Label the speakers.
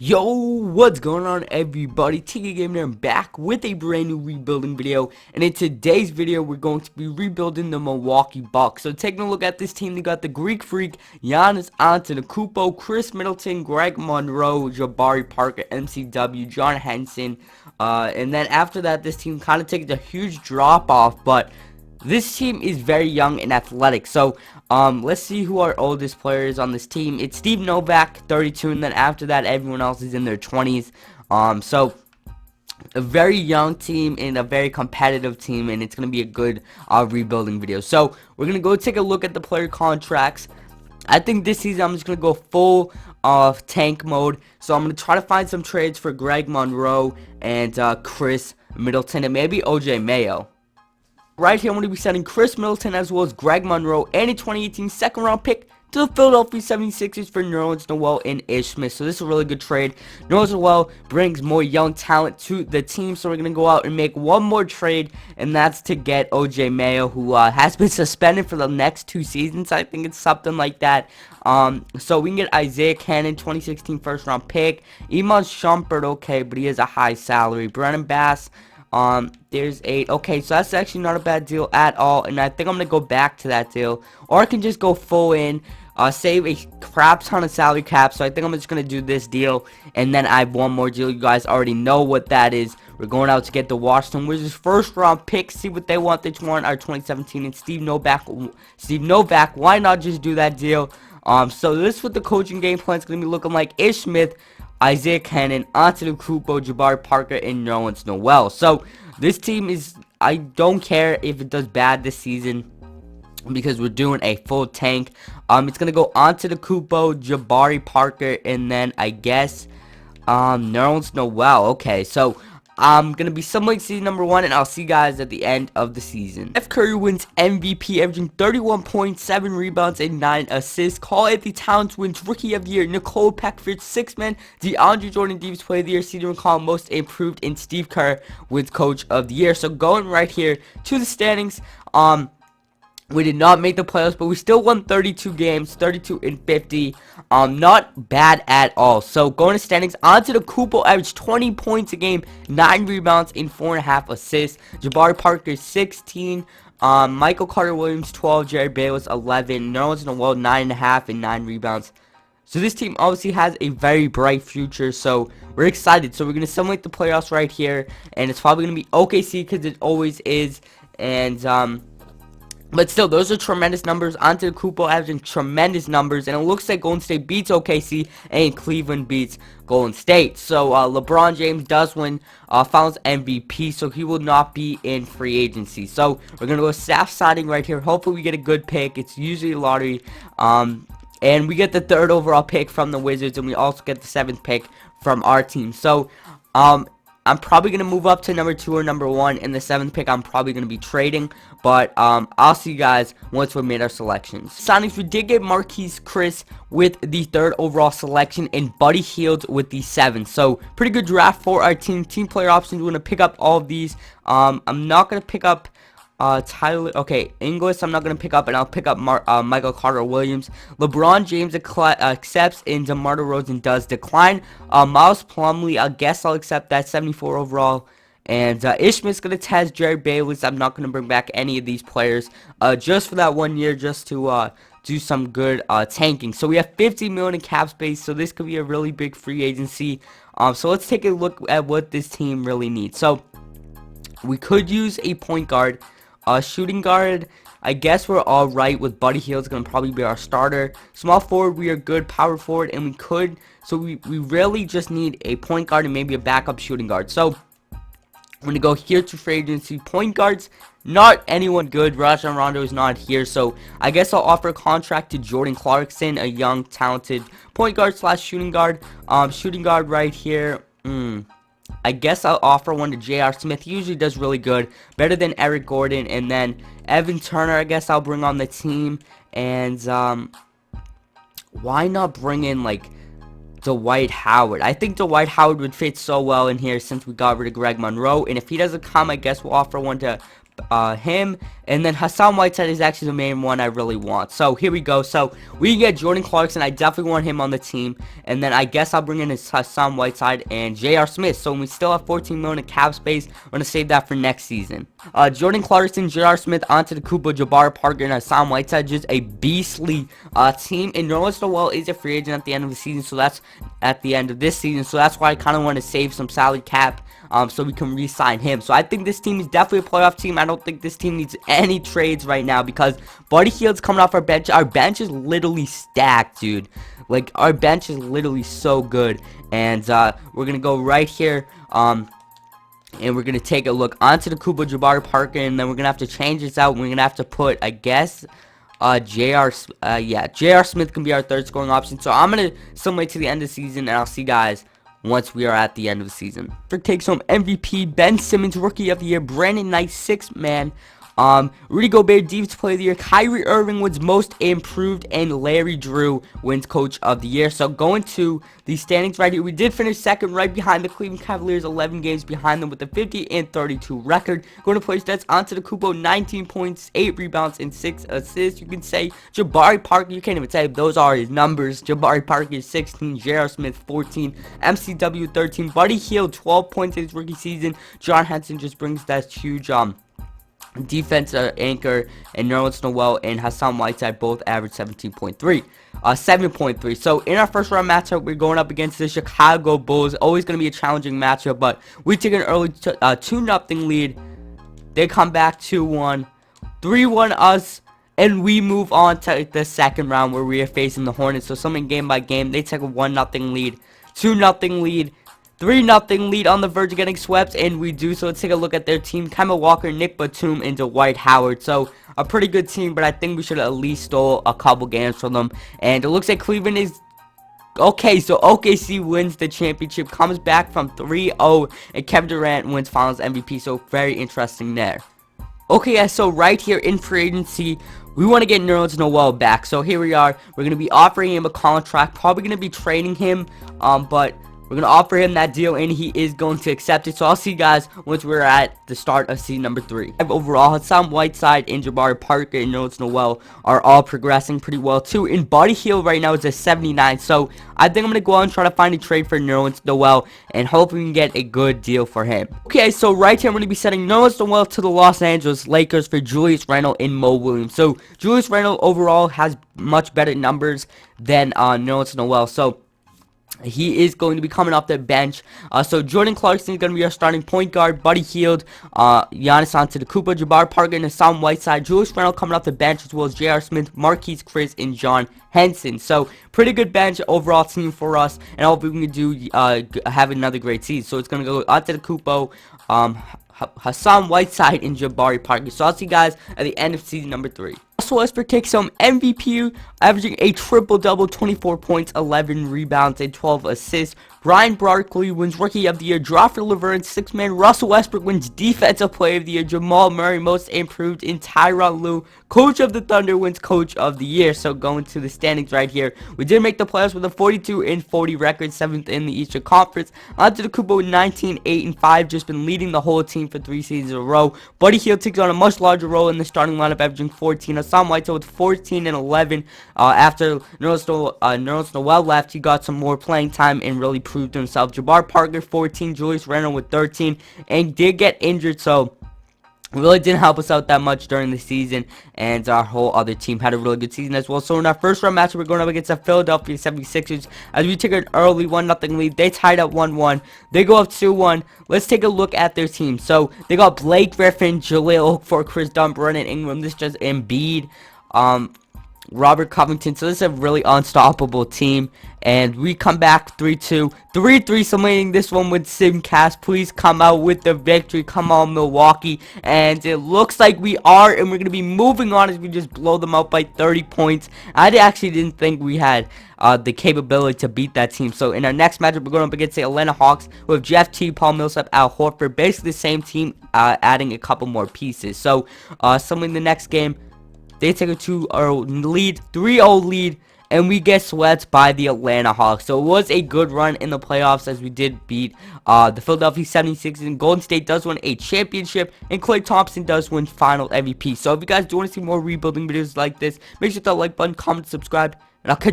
Speaker 1: Yo, what's going on everybody? 2K16 here, I'm back with a brand new rebuilding video, and in today's video we're going to be rebuilding the Milwaukee Bucks. So taking a look at this team, they got the Greek Freak, Giannis Antetokounmpo, Chris Middleton, Greg Monroe, Jabari Parker, MCW, John Henson, and then after that this team kind of takes a huge drop off, but this team is very young and athletic. So let's see who our oldest player is on this team. It's Steve Novak, 32, and then after that everyone else is in their 20s. So a very young team and a very competitive team, and it's going to be a good rebuilding video. So we're going to go take a look at the player contracts. I think this season I'm just going to go full tank mode. So I'm going to try to find some trades for Greg Monroe and Chris Middleton and maybe OJ Mayo. Right here, I'm going to be sending Chris Middleton as well as Greg Monroe and a 2018 second round pick to the Philadelphia 76ers for Nerlens Noel and Ish Smith. So this is a really good trade. Nerlens Noel brings more young talent to the team, so we're going to go out and make one more trade, and that's to get OJ Mayo, who has been suspended for the next 2 seasons. I think it's something like that. So we can get Isaiah Cannon, 2016 first round pick. Iman Shumpert, okay, but he has a high salary. Brennan Bass. There's 8. Okay, so that's actually not a bad deal at all, and I think I'm gonna go back to that deal, or I can just go full in, save a crap ton of salary cap. So I think I'm just gonna do this deal, and then I have one more deal. You guys already know what that is. We're going out to get the Washington Wizards first round pick, see what they want. They want our 2017 and Steve Novak. Why not just do that deal? So this is what the coaching game plan is gonna be looking like. Ish Smith, Isaiah Cannon, Antetokounmpo, Jabari Parker, and Nerlens Noel. So this team is, I don't care if it does bad this season because we're doing a full tank. It's gonna go Antetokounmpo, Jabari Parker, and then I guess Nerlens Noel. Okay, so I'm going to be summating season number 1, and I'll see you guys at the end of the season. Steph Curry wins MVP, averaging 31.7 rebounds and 9 assists. Karl-Anthony Towns wins Rookie of the Year. Nicole Packford, 6th man. DeAndre Jordan Davis Player of the Year. CJ McCollum, Most Improved. And Steve Kerr wins Coach of the Year. So going right here to the standings, we did not make the playoffs, but we still won 32 games, 32 and 50. Not bad at all. So going to standings, Antetokounmpo averaged 20 points a game, 9 rebounds, and 4.5 assists. Jabari Parker 16. Michael Carter-Williams 12. Jerry Bayless 11. Nerlens Noel 9.5 and 9 rebounds. So this team obviously has a very bright future, so we're excited. So we're going to simulate the playoffs right here, and it's probably going to be OKC because it always is. And but still, those are tremendous numbers. Antetokounmpo averaging tremendous numbers, and it looks like Golden State beats OKC and Cleveland beats Golden State. So LeBron James does win Finals MVP, so he will not be in free agency. So we're gonna go staff signing right here. Hopefully we get a good pick. It's usually a lottery, and we get the 3rd overall pick from the Wizards, and we also get the 7th pick from our team. So I'm probably going to move up to number 2 or number 1, and the 7th pick I'm probably going to be trading, but I'll see you guys once we've made our selections. Signings, we did get Marquise Chris with the 3rd overall selection and Buddy Hield with the 7th, so pretty good draft for our team. Team player options, we're going to pick up all of these. I'm not going to pick up Inglis I'm not going to pick up, and I'll pick up Michael Carter-Williams. LeBron James accepts, and DeMar DeRozan does decline. Miles Plumlee, I guess I'll accept that, 74 overall. And Ish Smith's going to test. Jerry Bayless, I'm not going to bring back any of these players just for that 1 year, just to do some good tanking. So we have 50 million in cap space, so this could be a really big free agency. So let's take a look at what this team really needs. So we could use a point guard. Shooting guard, I guess we're alright with Buddy Hield's going to probably be our starter. Small forward, we are good. Power forward, and we really just need a point guard and maybe a backup shooting guard. So I'm going to go here to free agency. Point guards, not anyone good. Rajon Rondo is not here, so I guess I'll offer a contract to Jordan Clarkson, a young, talented point guard / shooting guard. Shooting guard right here. I guess I'll offer one to J.R. Smith. He usually does really good. Better than Eric Gordon. And then Evan Turner, I guess I'll bring on the team. And why not bring in, like, Dwight Howard? I think Dwight Howard would fit so well in here since we got rid of Greg Monroe. And if he doesn't come, I guess we'll offer one to him, and then Hassan Whiteside is actually the main one I really want. So here we go. So we can get Jordan Clarkson. I definitely want him on the team, and then I guess I'll bring in Hassan Whiteside and J.R. Smith. So we still have 14 million in cap space. I'm gonna save that for next season. Jordan Clarkson, J.R. Smith, Antetokounmpo, Jabari Parker, and Hassan Whiteside, just a beastly team. And Nerlens Noel is a free agent at the end of the season, so that's at the end of this season. So that's why I kind of want to save some salary cap. So we can re-sign him. So I think this team is definitely a playoff team. I don't think this team needs any trades right now because Buddy Hield's coming off our bench. Our bench is literally stacked, dude. Like, our bench is literally so good. And we're going to go right here. And we're going to take a look onto the Kubo Jabari Parker. And then we're going to have to change this out. We're going to have to put, I guess, J.R. Smith can be our third scoring option. So I'm going to simulate to the end of the season. And I'll see you guys once we are at the end of the season. Takes home MVP, Ben Simmons, Rookie of the Year, Brandon Knight, 6th man, Rudy Gobert, Defensive Player of the Year, Kyrie Irving wins Most Improved, and Larry Drew wins Coach of the Year. So going to the standings right here, we did finish second right behind the Cleveland Cavaliers, 11 games behind them with a 50-32 record. Going to play stats, Antetokounmpo, 19 points, 8 rebounds, and 6 assists. You can say Jabari Parker, you can't even say those are his numbers. Jabari Parker is 16, J.R. Smith 14, MCW 13, Buddy Hield 12 points in his rookie season. John Henson just brings that huge defense anchor, and Nerlens Noel and Hassan Whiteside both average 7.3. So in our first round matchup, we're going up against the Chicago Bulls. Always going to be a challenging matchup, but we take an early 2-0 lead. They come back 2-1, 3-1 us, and we move on to the second round where we are facing the Hornets. So something game by game, they take a 1-0 lead, 2-0 lead, 3-0 lead on the verge of getting swept, and we do. So let's take a look at their team. Kemba Walker, Nick Batum, and Dwight Howard. So a pretty good team, but I think we should have at least stole a couple games from them. And it looks like Cleveland is okay. So OKC wins the championship, comes back from 3-0, and Kevin Durant wins Finals MVP. So very interesting there. Okay, guys, so right here in free agency, we want to get Nerlens Noel back. So here we are. We're going to be offering him a contract, probably going to be trading him, but we're going to offer him that deal, and he is going to accept it. So I'll see you guys once we're at the start of season number 3. Overall, Hassan Whiteside and Jabari Parker and Nerlens Noel are all progressing pretty well, too. And Buddy Hield right now is a 79. So I think I'm going to go out and try to find a trade for Nerlens Noel, and hope we can get a good deal for him. Okay, so right here, I'm going to be sending Nerlens Noel to the Los Angeles Lakers for Julius Randle and Mo Williams. So Julius Randle overall has much better numbers than Nerlens Noel. So he is going to be coming off the bench. So Jordan Clarkson is going to be our starting point guard. Buddy Hield, Giannis Antetokounmpo, Jabari Parker, and Hassan Whiteside. Julius Randle coming off the bench, as well as J.R. Smith, Marquise Chris, and John Henson. So pretty good bench overall team for us, and I hope we can do have another great season. So it's going to go Antetokounmpo, Hassan Whiteside, and Jabari Parker. So I'll see you guys at the end of season number 3. Russell Westbrook takes home MVP, averaging a triple-double, 24 points, 11 rebounds, and 12 assists. Ryan Barkley wins Rookie of the Year. Joffrey Laverne, 6th man. Russell Westbrook wins Defensive Player of the Year. Jamal Murray, Most Improved. And Tyronn Lue, Coach of the Thunder, wins Coach of the Year. So going to the standings right here, we did make the playoffs with a 42-40 record, 7th in the Eastern Conference. Antetokounmpo with 19-8-5, just been leading the whole team for 3 seasons in a row. Buddy Hield takes on a much larger role in the starting lineup, averaging 14. Hassan Whiteside with 14-11. After Nerlens Noel left, he got some more playing time and really proved himself. Jabari Parker 14, Julius Randle with 13, and did get injured, so really didn't help us out that much during the season, and our whole other team had a really good season as well. So in our first round match, we're going up against the Philadelphia 76ers as we took an early 1-0 lead. They tied up 1-1. They go up 2-1. Let's take a look at their team. So they got Blake Griffin, Jahlil Okafor, Chris Dunn, Brandon Ingram. This is just Embiid, Robert Covington. So this is a really unstoppable team, and we come back 3-2, 3-3, summating this one with Simcast. Please come out with the victory. Come on, Milwaukee. And it looks like we are, and we're going to be moving on as we just blow them out by 30 points. I actually didn't think we had the capability to beat that team. So in our next matchup, we're going up against the Atlanta Hawks with Jeff T, Paul Millsap, Al Horford. Basically the same team, adding a couple more pieces. So summating the next game, they take a 2-0 lead, 3-0 lead, and we get swept by the Atlanta Hawks. So it was a good run in the playoffs, as we did beat the Philadelphia 76ers, and Golden State does win a championship, and Klay Thompson does win final MVP. So if you guys do want to see more rebuilding videos like this, make sure to hit that like button, comment, subscribe, and I'll catch you